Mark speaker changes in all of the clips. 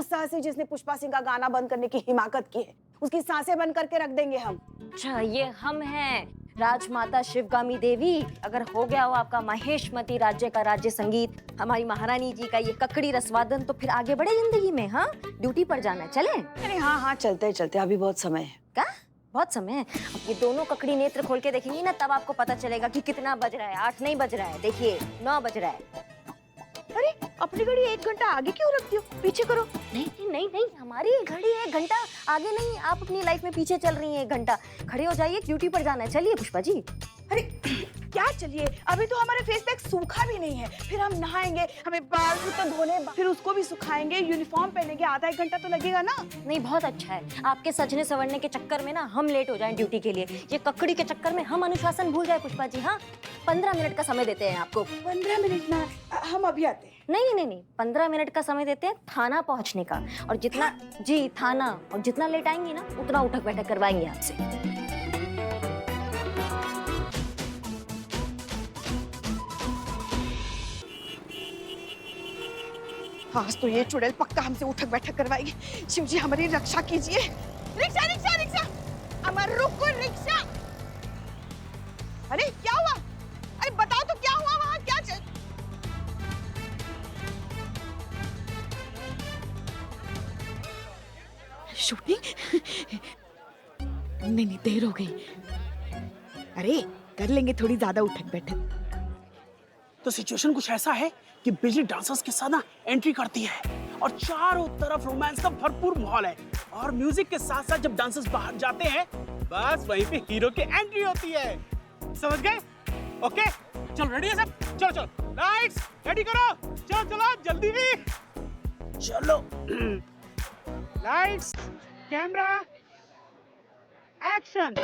Speaker 1: उस साहसी जिसने पुष्पा सिंह का गाना बंद करने की हिमाकत की है, उसकी सांसें बंद करके रख देंगे हम।
Speaker 2: अच्छा, ये हम हैं राजमाता शिवगामी देवी। अगर हो गया हो आपका महेशमती राज्य का राज्य संगीत, हमारी महारानी जी का ये ककड़ी रसवादन, तो फिर आगे बढ़े जिंदगी में। हाँ, ड्यूटी पर जाना है, चले?
Speaker 1: अरे हाँ हाँ, चलते चलते, अभी बहुत समय है।
Speaker 2: क्या बहुत समय है? अब ये दोनों ककड़ी नेत्र खोल के देखेंगी ना, तब आपको पता चलेगा कि कितना बज रहा है। 8 नहीं बज रहा है, देखिए 9 बज रहा है।
Speaker 1: अरे अपनी घड़ी 1 घंटा आगे क्यों रखती हो? पीछे करो।
Speaker 2: नहीं नहीं नहीं, हमारी घड़ी 1 घंटा आगे नहीं, आप अपनी लाइफ में पीछे चल रही हैं 1 घंटा। खड़े हो जाइए, ड्यूटी पर जाना है, चलिए पुष्पा जी।
Speaker 1: अरे क्या चलिए, अभी तो हमारे फेस पैक सूखा भी नहीं है, फिर हम नहाएंगे, हमें बाल भी तो धोने, फिर उसको भी सुखाएंगे, यूनिफॉर्म पहनेंगे, आधा 1 घंटा तो लगेगा ना।
Speaker 2: नहीं, बहुत अच्छा है। आपके सजने संवरने के चक्कर में ना हम लेट हो जाएं ड्यूटी के लिए, ये ककड़ी के चक्कर में हम अनुशासन भूल जाए पुष्पा जी। हाँ, 15 मिनट का समय देते हैं आपको।
Speaker 1: 15 मिनट ना, हम अभी आते हैं।
Speaker 2: नहीं नहीं नहीं, 15 मिनट का समय देते हैं थाना पहुंचने का, और जितना जी थाना, और जितना लेट आएंगी ना उतना उठक बैठक करवाएंगे आपसे।
Speaker 1: आज तो ये चुड़ैल पक्का हमसे उठक बैठक करवाएगी। शिव जी हमारी रक्षा कीजिए। रिक्शा रिक्शा रिक्शा, अमर रुको रिक्शा। अरे क्या हुआ? अरे बताओ तो क्या हुआ वहाँ, क्या शूटिंग? नहीं नहीं, देर हो गई। अरे कर लेंगे थोड़ी ज्यादा उठक बैठक।
Speaker 3: तो सिचुएशन कुछ ऐसा है कि बिजली डांसर्स के साथ ना एंट्री करती है और चारों तरफ रोमांस का भरपूर माहौल है, और म्यूजिक के साथ साथ जब डांसर्स बाहर जाते हैं, बस वहीं पे हीरो की एंट्री होती है। समझ गए? ओके, चलो रेडी है सब? चलो चलो, लाइट्स रेडी करो, चलो चलो जल्दी भी चलो। Lights, camera, action.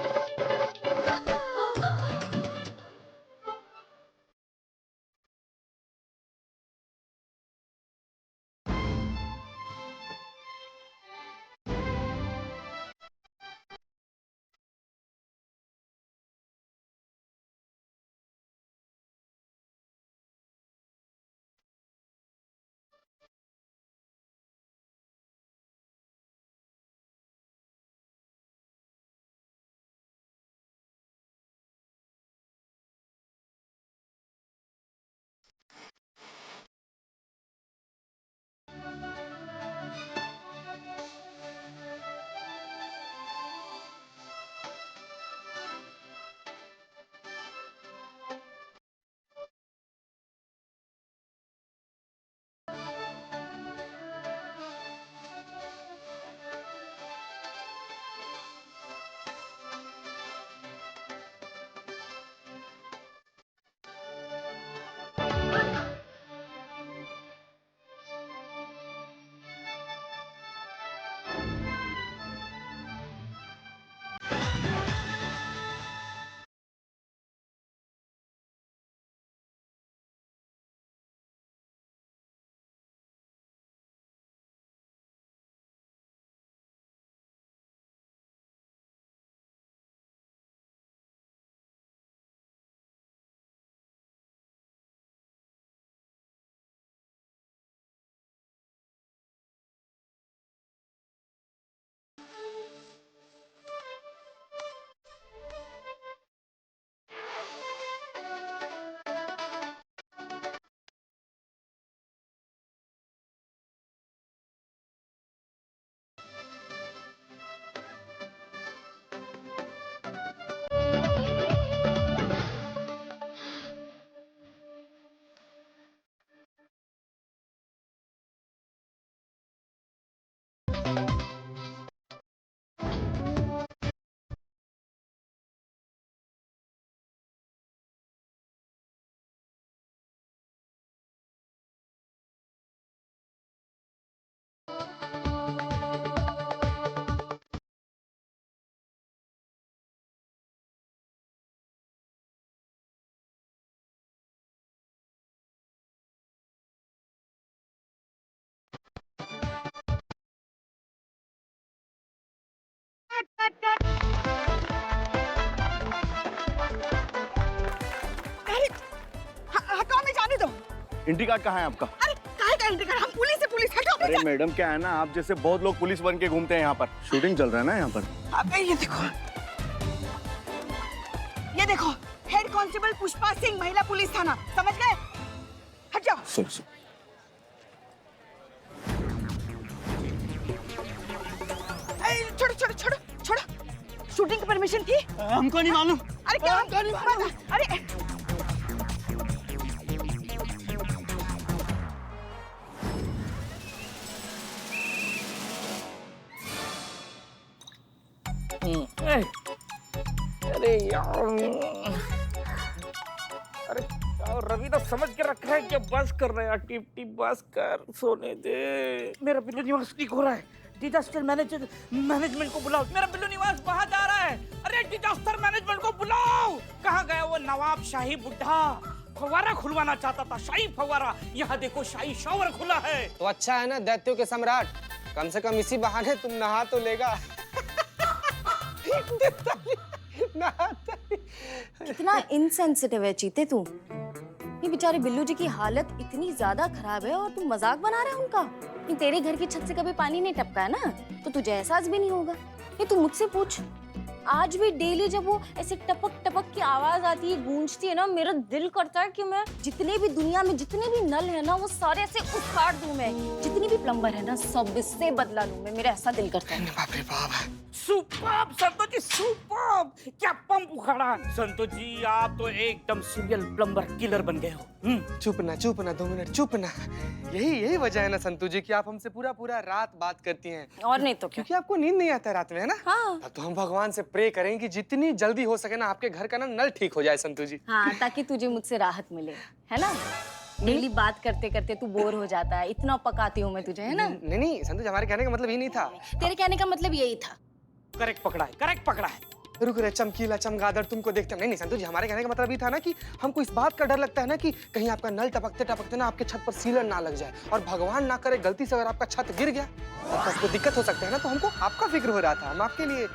Speaker 1: हटाओ, मैं जाने दो।
Speaker 4: एंट्री कार्ड कहाँ है आपका?
Speaker 1: अरे काहे का एंट्री कार्ड? हम पुलिस से पुलिस हटाओ।
Speaker 4: अरे मैडम क्या है ना, आप जैसे बहुत लोग पुलिस बन के घूमते हैं यहाँ पर। शूटिंग चल रहा है ना यहाँ पर।
Speaker 1: अबे ये देखो हेड कांस्टेबल पुष्पा सिंह, महिला पुलिस थाना, समझ गए? हट जाओ।
Speaker 4: सर
Speaker 1: छोड़ो छोड़ो छोड़ो छोड़ो। शूटिंग की परमिशन थी?
Speaker 3: हमको नहीं मालूम।
Speaker 1: अरे क्या हमको नहीं मालूम? अरे
Speaker 5: अरे यार, अरे रवि तो समझ के रखा है कि बस कर रहे हैं। टिप टिप बस कर, सोने दे। मेरा बिल्लू निवास ठीक हो रहा है। डिजास्टर मैनेजमेंट को बुलाओ। मेरा बिल्लू निवास बाहर जा रहा है। अरे डिजास्टर मैनेजमेंट को बुलाओ। कहाँ गया वो नवाब शाही बुड्ढा? फव्वारा खुलवाना चाहता था, शाही फव्वारा। यहाँ देखो शाही शॉवर खुला है।
Speaker 6: तो अच्छा है ना दैत्यों के सम्राट, कम से कम इसी बहाने तुम नहा तो लेगा।
Speaker 2: कितना इनसेंसिटिव है चीते तू। ये बेचारे बिल्लू जी की हालत इतनी ज्यादा खराब है और तू मजाक बना रहा है उनका। ये तेरे घर की छत से कभी पानी नहीं टपका है ना, तो तुझे एहसास भी नहीं होगा। ये तू मुझसे पूछ, आज भी डेली जब वो ऐसे टपक टपक की आवाज आती है, गूंजती है ना, मेरा दिल करता है कि मैं जितने भी दुनिया में जितने भी नल है ना वो सारे ऐसे उखाड़ दूं। मैं जितनी भी प्लम्बर है ना सब इससे बदला लूं मैं। मेरा ऐसा दिल करता है।
Speaker 6: बाप रे बाप।
Speaker 5: Superb Santosh ji, superb. क्या पंप उखाड़ा। संतोष जी आप तो एकदम सीरियल प्लम्बर किलर बन गए हो।
Speaker 6: चुप ना 2 मिनट चुप ना। यही वजह है ना संतू जी कि आप हमसे पूरा रात बात करती हैं।
Speaker 2: और नहीं तो क्या।
Speaker 6: क्योंकि आपको नींद नहीं आता रात में, है ना?
Speaker 2: हाँ।
Speaker 6: तो हम भगवान से प्रे करेंगे कि जितनी जल्दी हो सके ना आपके घर का ना नल ठीक हो जाए संतू जी।
Speaker 2: हाँ, ताकि तुझे मुझसे राहत मिले, है ना? डेली बात करते करते तू बोर हो जाता है। इतना पकाती हूँ मैं तुझे, है ना?
Speaker 6: नहीं संतू जी, हमारे कहने का मतलब ये नहीं था।
Speaker 2: तेरे कहने का मतलब यही था।
Speaker 5: करेक्ट पकड़ा है, करेक्ट पकड़ा है।
Speaker 6: रुक रहे चमकीला चमगादड़ तुमको देखते नहीं संतू जी, हमारे कहने का मतलब ये था ना कि हमको इस बात का डर लगता है ना कि कहीं आपका नल टपकते टपकते ना आपके छत पर सीलन ना लग जाए, और भगवान ना करे गलती से अगर आपका छत गिर गया तो आपको दिक्कत हो सकता है ना। तो हमको आपका फिक्र हो रहा था, हम आपके लिए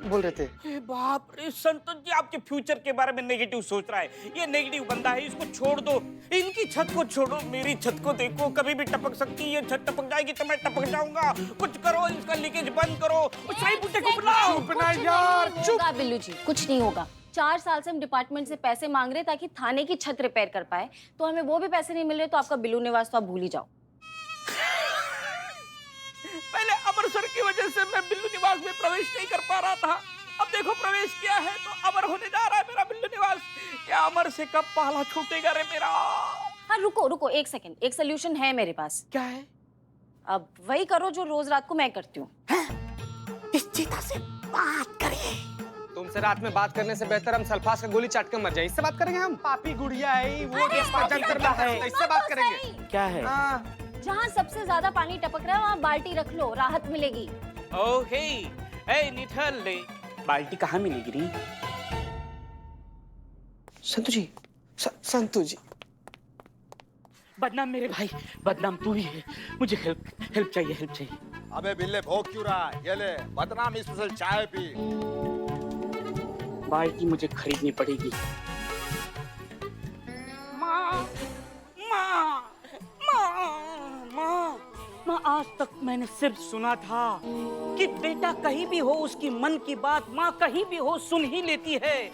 Speaker 6: बोल रहे थे।
Speaker 5: ए बाप रे संतोष जी, आपके फ्यूचर के बारे में नेगेटिव सोच रहा है। ये नेगेटिव बंदा है, इसको छोड़ दो। इनकी छत को छोड़ो, मेरी छत को देखो, कभी भी टपक सकती है। छत टपक जाएगी तो मैं टपक जाऊंगा। कुछ करो, इसका लीकेज बंद करो। उस शाही बुड्ढे को बुलाओ।
Speaker 6: चुप ना यार, चुप।
Speaker 2: होगा बिल्लू जी, कुछ नहीं होगा। 4 साल से हम डिपार्टमेंट से पैसे मांग रहे ताकि थाने की छत रिपेयर कर पाए, तो हमें वो भी पैसे नहीं मिल रहे। तो आपका बिल्लू निवास तो आप भूल ही जाओ।
Speaker 5: पहले अमर की वजह से मैं बिल्लू निवास में प्रवेश नहीं कर पा रहा था। अब देखो प्रवेश किया है तो अमर होने जा रहा है मेरा बिल्लू निवास। क्या अमर से कब पाला छूटेगा रे मेरा?
Speaker 2: हाँ रुको 1 सेकंड, एक सोल्यूशन है मेरे पास।
Speaker 5: क्या है?
Speaker 2: अब वही करो जो रोज रात को मैं करती हूँ।
Speaker 5: इस चीता से बात करिए।
Speaker 6: तुमसे रात में बात करने से बेहतर हम सल्फास का गोली चाट कर मर जाए। इससे बात करेंगे हम।
Speaker 3: पापी गुड़िया है वो,
Speaker 6: देश पर जंग करना है, इससे बात करेंगे।
Speaker 5: क्या है?
Speaker 2: जहाँ सबसे ज्यादा पानी टपक रहा है वहाँ बाल्टी रख लो, राहत मिलेगी।
Speaker 5: ओके, ए निठल ले, बाल्टी कहाँ मिलेगी री?
Speaker 6: संतू जी
Speaker 5: बदनाम मेरे भाई, बदनाम तू ही है। मुझे हेल्प चाहिए।
Speaker 4: अबे बिल्ले भोग क्यों रहा है? ये ले बदनाम स्पेशल चाय पी।
Speaker 5: बाल्टी मुझे खरीदनी पड़ेगी। माँ, आज तक मैंने सिर्फ सुना था कि बेटा कहीं भी हो उसकी मन की बात माँ कहीं भी हो सुन ही लेती है।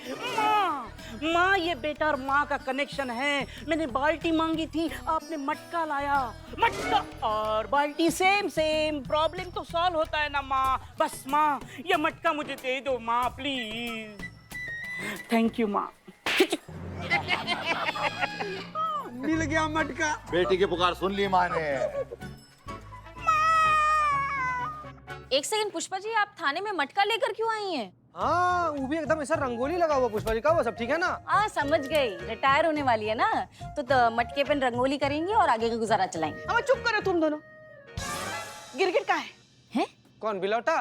Speaker 5: माँ ये बेटा और माँ का कनेक्शन है। मैंने बाल्टी मांगी थी, आपने मटका लाया। मटका और बाल्टी सेम, प्रॉब्लम तो सॉल्व होता है ना माँ। बस माँ ये मटका मुझे दे दो माँ, प्लीज। थैंक यू माँ।
Speaker 3: मिल गया मटका।
Speaker 4: बेटी की पुकार सुन ली माँ ने।
Speaker 2: 1 सेकंड पुष्पा जी, आप थाने में मटका लेकर क्यों आई हैं?
Speaker 6: हाँ, वो भी एकदम ऐसा रंगोली लगा हुआ। पुष्पा जी का वो सब ठीक है ना?
Speaker 2: हाँ समझ गई, रिटायर होने वाली है ना, तो मटके पे रंगोली करेंगी और आगे का गुजारा चलाएंगे।
Speaker 1: अब चुप करो तुम दोनों। गिरगिट कहाँ है?
Speaker 6: कौन बिलौटा?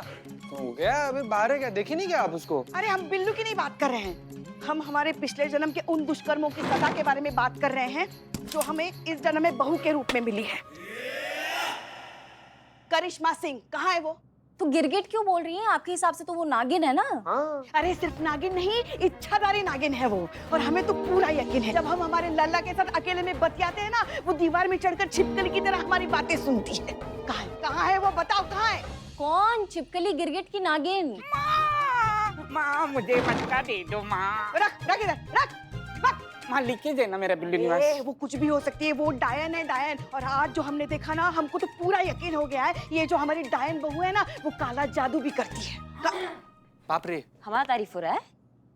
Speaker 6: हो गया अभी बाहर है क्या? देखी नहीं क्या आप उसको?
Speaker 1: अरे हम बिल्लू की नहीं बात कर रहे हैं, हम हमारे पिछले जन्म के उन दुष्कर्मों की सजा के बारे में बात कर रहे हैं जो हमें इस जन्म में बहू के रूप में मिली है। करिश्मा सिंह कहाँ है वो?
Speaker 2: तो गिरगिट क्यों बोल रही हैं? आपके हिसाब से तो वो नागिन है ना?
Speaker 6: हाँ
Speaker 1: अरे सिर्फ नागिन नहीं, इच्छाधारी नागिन है वो। और हमें तो पूरा यकीन है, जब हम हमारे लल्ला के साथ अकेले में बतियाते हैं ना, वो दीवार में चढ़कर छिपकली की तरह हमारी बातें सुनती है। कहाँ है वो, बताओ कहाँ है?
Speaker 2: कौन? छिपकली गिरगिट की नागिन?
Speaker 5: माँ मुझे मटका दे दो माँ।
Speaker 1: रख इधर, रख।
Speaker 5: माँ लिखे देना मेरा बिल्ली निवास।
Speaker 1: वो कुछ भी हो सकती है, वो डायन है, डायन। और आज जो हमने देखा ना, हमको तो पूरा यकीन हो गया है, ये जो हमारी डायन बहू है ना, वो काला जादू भी करती है।
Speaker 6: बाप रे,
Speaker 2: हमारा तारीफ हो रहा है?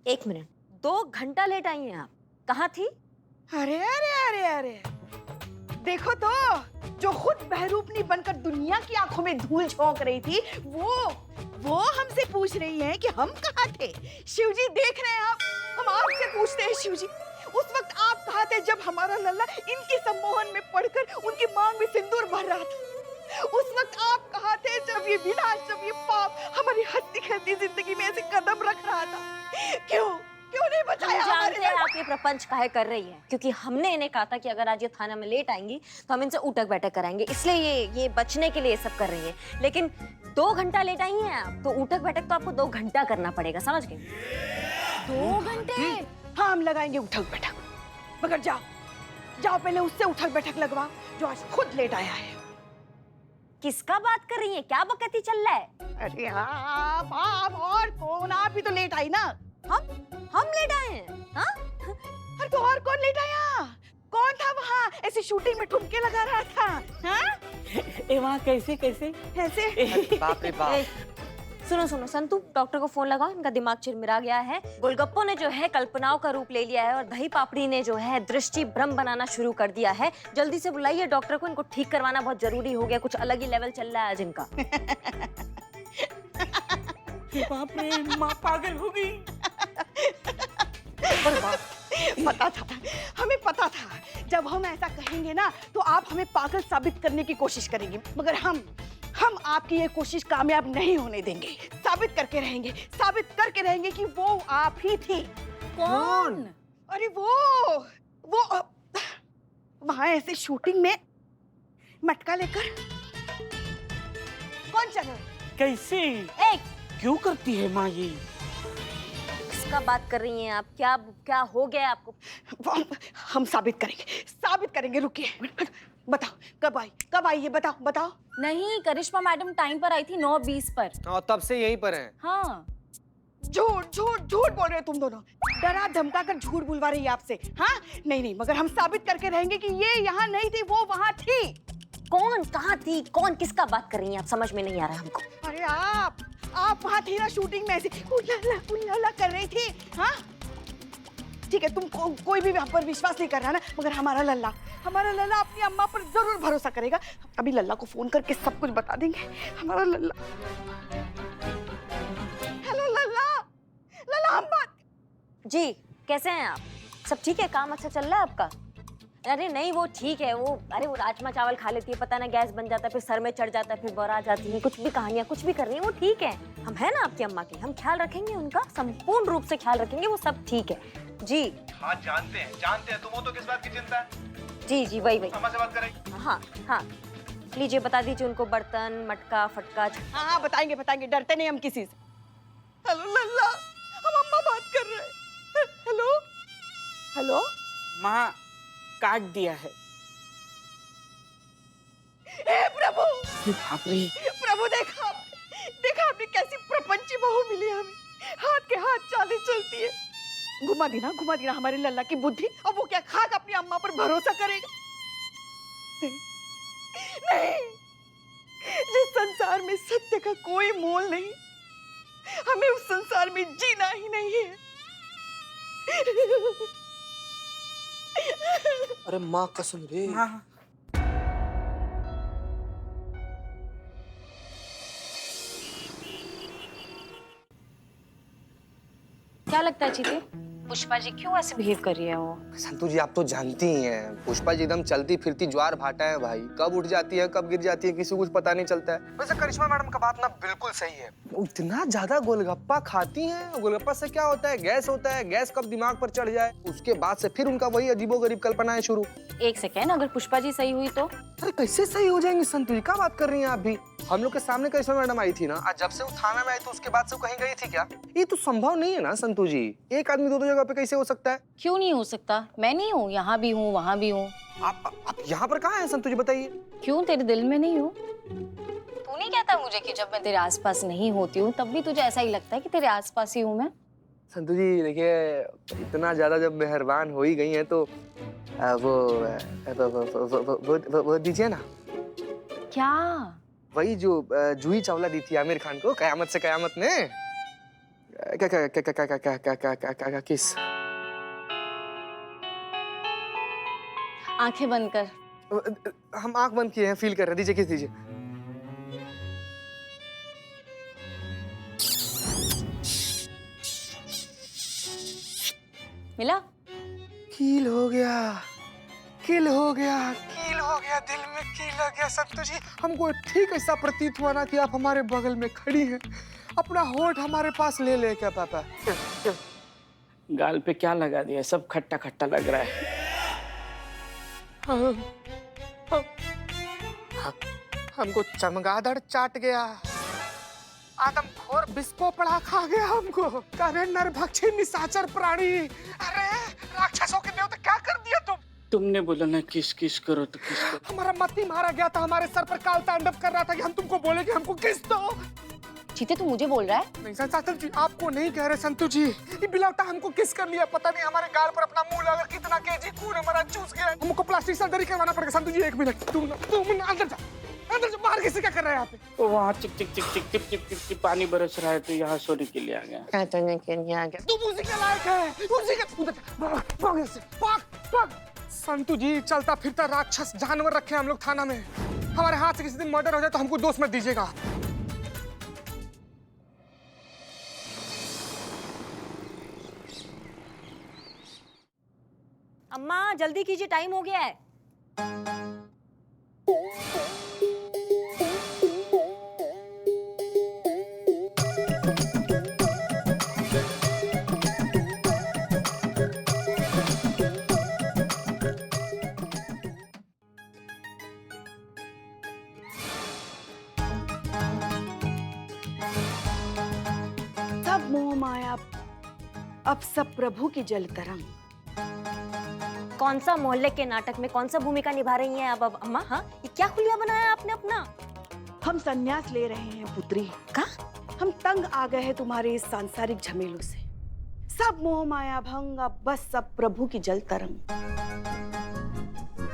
Speaker 2: 1 मिनट, 2 घंटा लेट आई हैं आप। कहाँ थी?
Speaker 1: अरे अरे अरे अरे, देखो तो, जो खुद बहरूपनी बनकर दुनिया की आंखों में धूल झोंक रही थी, वो हमसे पूछ रही है कि हम कहाँ थे। शिवजी देख रहे हैं हम आपसे पूछते हैं शिवजी, उस वक्त आप कहाँ थे जब हमारा लल्ला इनके सम्मोहन में पड़कर उनकी मांग में सिंदूर भर रहा था? उस वक्त आप कहाँ थे जब ये विनाश, जब ये पाप हमारी हंसती खेलती जिंदगी में ऐसे कदम रख रहा था? क्यों नहीं बचाया
Speaker 2: हम
Speaker 1: हमारे
Speaker 2: जानते हैं
Speaker 1: लल्ला?
Speaker 2: आप ये प्रपंच काहे कर रही है, क्योंकि हमने इन्हें कहा था कि अगर आज ये थाना में लेट आएंगी तो हम इनसे उठक बैठक कराएंगे, इसलिए ये बचने के लिए ये सब कर रही है। लेकिन 2 घंटा लेट आई हैं आप, तो उठक बैठक तो आपको 2 घंटा करना पड़ेगा, समझ गए? 2 घंटे?
Speaker 1: हाँ, हम लगाएंगे उठक बैठक, मगर जाओ पहले उससे उठक बैठक लगवाओ जो आज खुद लेट आया है।
Speaker 2: किसका बात कर रही है? क्या बकती चल रहा है?
Speaker 1: अरे हाँ बाप, और कौन? आप भी तो लेट आई ना।
Speaker 2: हम लेट आए हैं? हाँ?
Speaker 1: अरे तो और कौन लेट आया? कौन था वहाँ ऐसे शूटिंग में ठुमके लगा रहा था? हाँ?
Speaker 5: ए माँ कैसे कैसे?
Speaker 1: ऐसे?
Speaker 6: बाप रे बाप।
Speaker 2: ए, सुनो संतू, डॉक्टर को फोन लगाओ, इनका दिमाग चिरमिरा गया है। गोलगप्पों ने जो है कल्पनाओं का रूप ले लिया है और दही पापड़ी ने जो है दृष्टि भ्रम बनाना शुरू कर दिया है। जल्दी से बुलाइए डॉक्टर को, इनको ठीक करवाना बहुत जरूरी हो गया, कुछ अलग ही लेवल चल रहा है आज इनका।
Speaker 5: बाप रे, माँ पागल हो गई।
Speaker 1: पता था, हमें पता था, जब हम ऐसा कहेंगे ना तो आप हमें पागल साबित करने की कोशिश करेंगे, मगर हम आपकी ये कोशिश कामयाब नहीं होने देंगे। साबित करके रहेंगे कि वो आप ही थी।
Speaker 2: कौन?
Speaker 1: अरे वो वहां ऐसे शूटिंग में मटका लेकर कौन चल रहा है?
Speaker 5: कैसे? क्यों करती है माँ ये?
Speaker 2: किसका बात कर रही हैं आप? क्या हो गया आपको?
Speaker 1: हम साबित करेंगे, रुकिए, बताओ कब आई ये बताओ।
Speaker 2: नहीं, करिश्मा मैडम टाइम पर आई थी 9:20 पर।
Speaker 6: और तब से यहीं पर हैं।
Speaker 2: हाँ।
Speaker 1: झूठ बोल रहे हो तुम दोनों, डरा धमका कर झूठ बुलवा रही है आपसे। हाँ नहीं, मगर हम साबित करके रहेंगे कि ये यहाँ नहीं थी, वो वहाँ थी।
Speaker 2: कौन? कहाँ थी? कौन? किसका बात कर रही हैं आप? समझ में नहीं आ रहा हमको।
Speaker 1: अरे आप वहाँ थी ना, शूटिंग में ऐसे उल्ला कर रही थी। हाँ ठीक है, तुम कोई भी हम पर विश्वास नहीं कर रहा ना, मगर हमारा लल्ला अपनी अम्मा पर जरूर भरोसा करेगा। अभी लल्ला को फोन करके सब कुछ बता देंगे। हमारा लल्ला, हेलो लल्ला हम बात।
Speaker 2: जी, कैसे हैं आप? सब ठीक है? काम अच्छा चल रहा है आपका? अरे नहीं, वो ठीक है, वो राजमा चावल खा लेती है, पता ना गैस बन जाता है, फिर सर में चढ़ जाता है, फिर बौरा जाती है, कुछ भी कहानियां कुछ भी कर रही है, वो ठीक है। हम है ना आपकी अम्मा की, हम ख्याल रखेंगे उनका, संपूर्ण रूप से ख्याल रखेंगे, वो सब ठीक है। जी
Speaker 4: हाँ जानते हैं तुम हो, तो किस बात की चिंता है?
Speaker 2: जी वही
Speaker 4: अम्मा से बात करेंगे।
Speaker 2: हाँ लीजिए, बता दीजिए उनको बर्तन, मटका, फटका।
Speaker 1: हाँ बताएंगे, डरते नहीं हम किसी से। हेलो लल्ला, हम अम्मा बात कर रहे हैं। हेलो
Speaker 5: माँ काट दिया है।
Speaker 1: हे प्रभु,
Speaker 5: बाप रे,
Speaker 1: प्रभु देखा आपने कैसी प्रपंची बहू मिली हमें, हाथ के हाथ चालें चलती है। घुमा दी ना हमारे लल्ला की बुद्धि। अब वो क्या खाक अपनी अम्मा पर भरोसा करेगा? नहीं, जिस संसार में सत्य का कोई मोल नहीं, हमें उस संसार में जीना ही नहीं है।
Speaker 6: अरे माँ कसम रे।
Speaker 5: माँ
Speaker 2: क्या लगता है चीते? पुष्पा जी क्यों ऐसे बिहेव कर रही है वो?
Speaker 6: संतू जी, आप तो जानती ही हैं, पुष्पा जी एकदम चलती फिरती ज्वार भाटा है भाई। कब उठ जाती है, कब गिर जाती है, किसी को कुछ पता नहीं चलता है। वैसे करिश्मा मैडम का बात ना बिल्कुल सही है। वो इतना ज्यादा गोलगप्पा खाती हैं। गोलगप्पा से क्या होता है, गैस होता है। गैस कब दिमाग पर चढ़ जाए, उसके बाद से फिर उनका वही अजीबोगरीब कल्पनाएं शुरू।
Speaker 2: एक सेकेंड, अगर पुष्पा जी सही हुई तो?
Speaker 6: अरे कैसे सही हो जाएंगे संतू जी, क्या बात कर रही हैं आप भी? हम लोग के सामने करिश्मा मैडम आई थी ना, आज जब से वो थाना में आई तो उसके बाद से वो कहीं गई थी क्या? ये तो संभव नहीं है ना संतू जी। एक आदमी दो जगह पे कैसे हो सकता है?
Speaker 2: क्यों नहीं हो सकता? मैं नहीं हूँ, यहाँ भी हूँ, वहाँ भी हूँ।
Speaker 6: आप यहाँ पर कहाँ हैं संतू जी, बताइए।
Speaker 2: क्यों, तेरे दिल में नहीं हूँ? तू नहीं कहता मुझे कि जब मैं तेरे आसपास नहीं होती हूँ तब भी तुझे ऐसा ही लगता है कि तेरे आसपास ही हूँ मैं?
Speaker 6: संतू जी देखिए, इतना ज्यादा जब मेहरबान हो ही गई हैं तो वो दीजिए ना।
Speaker 2: क्या?
Speaker 6: वही जो जूही चावला दी थी आमिर खान को कयामत से कयामत में। किस?
Speaker 2: आंखें बंद कर।
Speaker 6: हम आंख बंद किए हैं, फील कर रहे हैं। दीजिए, किस दीजिए।
Speaker 2: मिला?
Speaker 6: कील हो गया, कील हो गया, कील हो गया, दिल में कील हो गया संतू जी। हमको ठीक ऐसा प्रतीत हुआ ना कि आप हमारे बगल में खड़ी हैं, अपना होठ हमारे पास ले ले क्या पापा।
Speaker 5: गाल पे क्या लगा दिया, सब खट्टा खट्टा लग रहा है।
Speaker 6: हमको चमगादड़ चाट गया, आदमखोर बिस्को पड़ा खा गया हमको। अरे नरभक्षी निशाचर प्राणी, अरे राक्षसों के देवता, क्या कर दिया तुम?
Speaker 5: तुमने बोला ना किस किस करो तो किस करो।
Speaker 6: हमारा मत्ती मारा गया था, हमारे सर पर काल तांडव कर रहा था कि हम तुमको बोले कि हमको किस दो।
Speaker 2: चीते, तू मुझे बोल रहा है?
Speaker 6: नहीं संतू जी, आपको नहीं कह रहे संतू जी। ये बिलौटा हमको किस कर लिया, पता नहीं हमारे गाल पर अपना मुंह लगा, कितना केजी खून हमारा चूस गया। हमको प्लास्टिक सर्जरी करवाना पड़ेगा संतू जी। एक मिनट, तुम अंदर जा, अंदर जा। बाहर किसी क्या कर रहा है यहाँ पे?
Speaker 5: तो वहाँ चिक चिक चिक चिक चिक चिक चिक चिक पानी बरस रहा है तो यहाँ सोने के लिए आ गया।
Speaker 6: तुम उसी के लायक है, उसी के। उधर भाग यहाँ से, भाग भाग। संतू जी, चलता फिरता राक्षस जानवर रखे हम लोग थाना में। हमारे हाथ से किसी दिन मर्डर हो जाए तो हमको दोष मत दीजिएगा।
Speaker 2: अम्मा जल्दी कीजिए, टाइम हो गया है।
Speaker 1: सब मोह माया, अब सब प्रभु की जल तरंग।
Speaker 2: कौन सा मोहल्ले के नाटक में कौन सा भूमिका निभा रही हैं अब अम्मा? हाँ, ये क्या खुलिया बनाया आपने अपना?
Speaker 1: हम संन्यास ले रहे हैं पुत्री।
Speaker 2: का?
Speaker 1: हम तंग आ गए हैं तुम्हारे इस सांसारिक झमेलों से। सब मोह माया भंग, अब बस सब प्रभु की जल तरंग।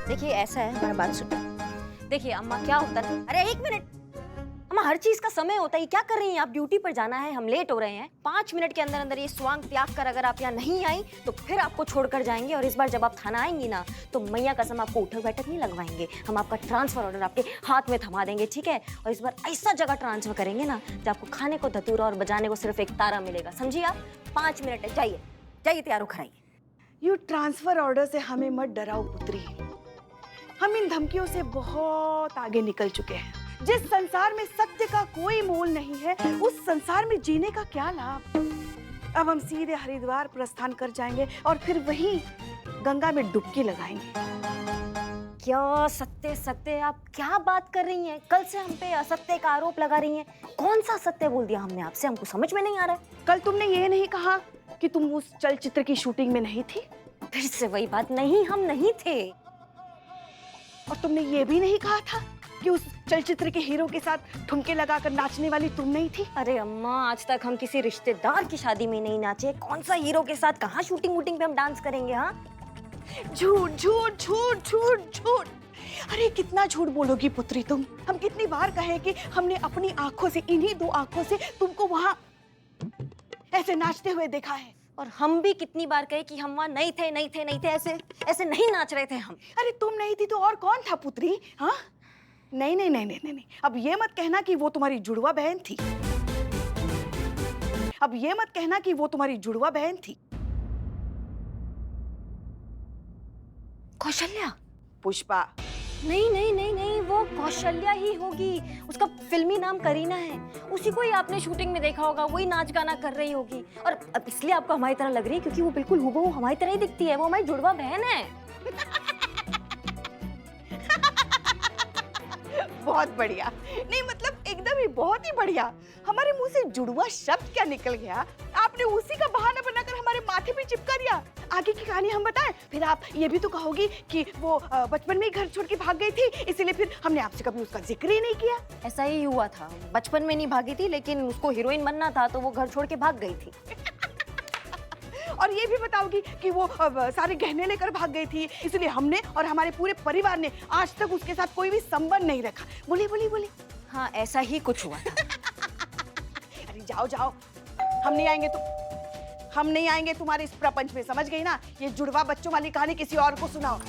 Speaker 2: देखिए ऐसा है, हमारी बात सुनिए। देखिए अम्मा, क्या होता था, अरे एक मिनट अम्मा, हर चीज का समय होता है। क्या कर रही हैं आप? ड्यूटी पर जाना है, हम लेट हो रहे हैं। 5 मिनट के अंदर अंदर ये स्वांग त्याग कर अगर आप यहाँ नहीं आई तो फिर आपको छोड़कर जाएंगे। और इस बार जब आप थाना आएंगी ना तो मैया कसम आपको उठक बैठक नहीं लगवाएंगे। हम आपका ट्रांसफर ऑर्डर आपके हाथ में थमा देंगे, ठीक है? और इस बार ऐसा जगह ट्रांसफर करेंगे ना जब आपको खाने को धतूरा और बजाने को सिर्फ एक तारा मिलेगा, समझिए आप? 5 मिनट है, जाइए जाइए, तैयार होकर आइए।
Speaker 1: यू ट्रांसफर ऑर्डर से हमें मत डराओ पुत्री। हम इन धमकियों से बहुत आगे निकल चुके हैं। जिस संसार में सत्य का कोई मोल नहीं है, उस संसार में जीने का क्या लाभ? अब हम सीधे हरिद्वार प्रस्थान कर जाएंगे और फिर वहीं गंगा में डुबकी लगाएंगे।
Speaker 2: क्या सत्य सत्य, आप क्या बात कर रही हैं? कल से हम पे असत्य का आरोप लगा रही हैं। कौन सा सत्य बोल दिया हमने आपसे? हमको समझ में नहीं आ रहा है।
Speaker 1: कल तुमने ये नहीं कहा कि तुम उस चलचित्र की शूटिंग में नहीं थी?
Speaker 2: फिर से वही बात, नहीं हम नहीं थे।
Speaker 1: और तुमने ये भी नहीं कहा था कि उस चलचित्र के हीरो के साथ ठुमके लगाकर नाचने वाली तुम नहीं थी?
Speaker 2: अरे अम्मा, आज तक हम किसी रिश्तेदार की शादी में नहीं नाचे। कौन सा हीरो के साथ कहाँ शूटिंग वूटिंग पे हम डांस करेंगे? हाँ,
Speaker 1: झूठ झूठ झूठ झूठ झूठ। अरे कितना झूठ बोलोगी पुत्री तुम? हम कितनी बार कहे कि हमने अपनी आंखों से, इन्हीं 2 आंखों से तुमको वहां ऐसे नाचते हुए देखा है।
Speaker 2: और हम भी कितनी बार कहे कि हम वहाँ नहीं थे नहीं थे नहीं थे, ऐसे ऐसे नहीं नाच रहे थे हम।
Speaker 1: अरे तुम नहीं थी तो और कौन था पुत्री? हाँ, नहीं नहीं नहीं नहीं नहीं, अब ये मत कहना कि वो तुम्हारी जुड़वा बहन थी। अब ये मत कहना कि वो तुम्हारी जुड़वा बहन थी।
Speaker 2: कौशल्या?
Speaker 1: पुष्पा।
Speaker 2: नहीं नहीं नहीं नहीं, वो कौशल्या ही होगी। उसका फिल्मी नाम करीना है। उसी को ही आपने शूटिंग में देखा होगा, वही नाच गाना कर रही होगी। और अब इसलिए आपको हमारी तरह लग रही है क्योंकि वो बिल्कुल हूबहू हमारी तरह ही दिखती है। वो हमारी जुड़वा बहन है।
Speaker 1: बहुत बढ़िया। नहीं मतलब एकदम ही बहुत ही बढ़िया। हमारे मुंह से जुड़वा शब्द क्या निकल गया, आपने उसी का बहाना बनाकर हमारे माथे पे चिपका दिया। आगे की कहानी हम बताएं, फिर आप ये भी तो कहोगी कि वो बचपन में ही घर छोड़ के भाग गई थी, इसीलिए फिर हमने आपसे कभी उसका जिक्र ही नहीं किया।
Speaker 2: ऐसा ही हुआ था, बचपन में नहीं भागी थी, लेकिन उसको हीरोइन बनना था तो वो घर छोड़ के भाग गई थी।
Speaker 1: और ये भी बताओगी कि वो सारे गहने लेकर भाग गई थी, इसलिए हमने और हमारे पूरे परिवार ने आज तक उसके साथ कोई भी संबंध नहीं रखा। बोली बोली बोली।
Speaker 2: हाँ, ऐसा ही कुछ हुआ था।
Speaker 1: अरे जाओ जाओ, हम नहीं आएंगे हम नहीं आएंगे तुम्हारे इस प्रपंच में, समझ गई ना? ये जुड़वा बच्चों वाली कहानी किसी और को सुनाओ।